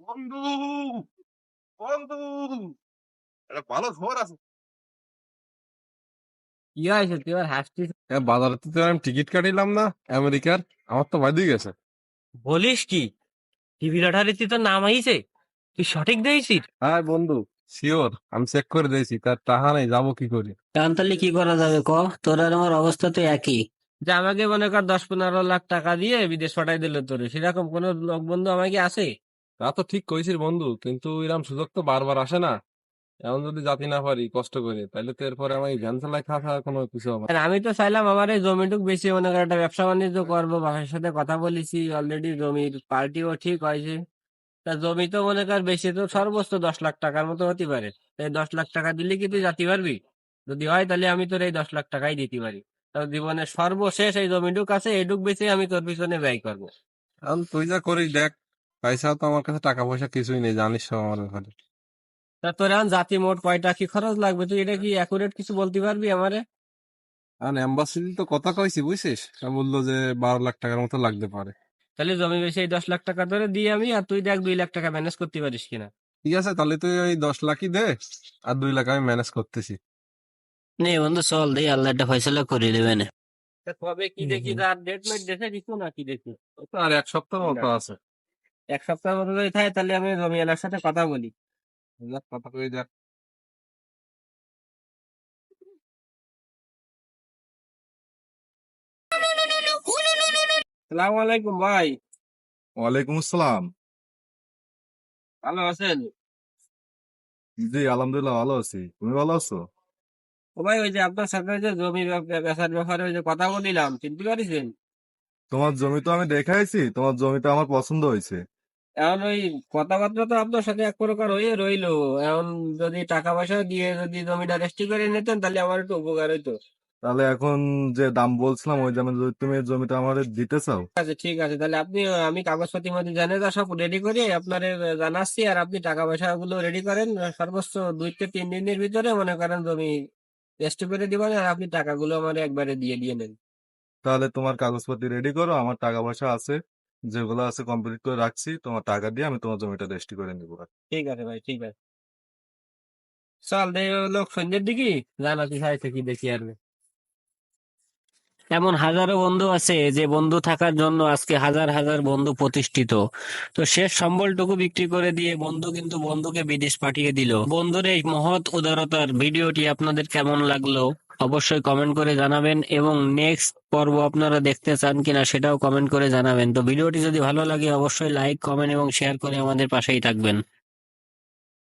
বন্ধু, বন্ধু, একটা ভালো খবর আছে। কি হয়েছে তুই আর হাসছিস? বাজারে তো আমি টিকিট কাটিলাম না আমেরিকার, আমার তো বাদি গেছে। বলিস কি? টিভি লটারি তুই তো নাম আইছে, তুই সঠিক দিয়েছিস? হ্যাঁ বন্ধু, শিওর আমি চেক করে দিয়েছি, তার টাকা নেই, যাবো কি করে? কারণ তাহলে কি করা যাবে ক? তোর আর আমার অবস্থা তো একই। যে আমাকে মনে কর 10-15 লাখ টাকা দিয়ে বিদেশ পাঠাই দিল, তোর সেরকম কোন লোক বন্ধু আমাকে আছে? তা তো ঠিক কইছিস বন্ধু, কিন্তু এরকম সুযোগ তো বারবার আসে না। এখন যদি জাতি না পারি কষ্ট করে, তাহলে তো এরপরে আমার এই ভ্যান চালায় খাওয়া ছাড়া কোনো কিছু হবে না। আর আমি তো চাইলাম আমার এই জমিটুক বেশি মনে কর একটা ব্যবসা বাণিজ্য করবো, বাবার সাথে কথা বলেছি অলরেডি, জমির পার্টিও ঠিক হয়েছে। তা জমি তো মনে কর বেশি তো সর্বোচ্চ 10 লাখ টাকার মতো হতে পারে। তাই 10 লাখ টাকা দিলে কি তুই যাতে পারবি? যদি হয় তাহলে আমি তোর এই 10 লাখ টাকাই দিতে পারি। তাও জীবনের সর্বশেষ এই জমিটুক আছে, এইটুক বেশি আমি তোর পিছনে ব্যয় করবো। এখন তুই যা করিস দেখ, পয়সা তো আমার কাছে, টাকা পয়সা কিছুই নেই, জানিস তো আমার ঘরে। তা তোর এখন জাতি মোট কয়টা কি খরচ লাগবে, তুই এটা কি অ্যাকুরেট কিছু বলতে পারবি আমারে? এখন এম্বাসি তো কথা কইছি বুঝছিস, ও বললো যে 12 লাখ টাকার মতো লাগতে পারে। তাহলে জমি বেশি এই 10 লাখ টাকা ধরে দিয়ে আমি, আর তুই দেখ 2 লাখ টাকা ম্যানেজ করতে পারিস কিনা। ঠিক আছে, তাহলে তুই ওই 10 লাখই দে, আর 2 লাখ আমি ম্যানেজ করতেছি। নে বন্ধু, চল দেই, আল্লাহ একটা ফয়সালা করে দেবে না। তা কবে কি দেখি, তার ডেট মেট দেখে দিচ্ছ না কি দেখি? ওই তো আর 1 সপ্তাহ মতো আছে। 1 সপ্তাহের মতো যদি থাকে তাহলে আমি জমিওয়ালার সাথে কথা বলি। দেখ কথা কই দেখ। সালাম আলাইকুম ভাই। ওয়ালাইকুম আসসালাম। ভালো আছেন? জি আলহামদুলিল্লাহ ভালো আছি, তুমি ভালো আছো? ও ভাই, ওই যে আপনার সাথে যে জমি বেচার ব্যাপারে ওই যে কথা বলিলাম, চিনতে পারিছেন? তোমার জমি তো আমি দেখাইছি, তোমার জমিটা আমার পছন্দ হয়েছে। এখন ওই কথাবার্তা তো আপনার সাথে এক প্রকার হয়ে রইলো। এখন যদি টাকা পয়সা দিয়ে যদি জমিটা রেজিস্ট্রি করে নিতেন তাহলে আমার একটু উপকার হইতো। তাহলে এখন যে দাম বলছিলাম ওই দামে যদি তুমি এই জমিটা আমাদের দিতে চাও। ঠিক আছে, তাহলে আপনি, আমি কাগজপাতি মধ্যে জানে যা সব রেডি করে আপনারে জানাচ্ছি, আর আপনি টাকা পয়সা গুলো রেডি করেন। সর্বোচ্চ 2 থেকে 3 দিনের ভিতরে মনে করেন জমি রেজিস্ট্রি করে দিবেন, আর আপনি টাকাগুলো আমার একবারে দিয়ে দিয়ে নেন। তাহলে তোমার কাগজপত্র রেডি করো, আমার টাকা পয়সা আছে, যেগুলো আছে কমপ্লিট করে রাখছি, তোমার টাকা দিয়ে আমি তোমার জমিটা রেজিস্ট্রি করে নিবো। ঠিক আছে ভাই, ঠিক আছে। চল দে, লোক সন্ধ্যের দিকে জানাতে চাইছে কি দেখি আর। এমন হাজারো বন্ধু আছে যে বন্ধু থাকার জন্য আজকে হাজার হাজার বন্ধু প্রতিষ্ঠিত। তো শেষ সম্বলটুকু বিক্রি করে দিয়ে বন্ধু কিন্তু বন্ধুকে বিদেশ পাঠিয়ে দিল। বন্ধুর এই মহৎ উদারতার ভিডিওটি আপনাদের কেমন লাগলো অবশ্যই কমেন্ট করে জানাবেন, এবং নেক্সট পর্ব আপনারা দেখতে চান কিনা সেটাও কমেন্ট করে জানাবেন। তো ভিডিওটি যদি ভালো লাগে অবশ্যই লাইক, কমেন্ট এবং শেয়ার করে আমাদের পাশেই থাকবেন।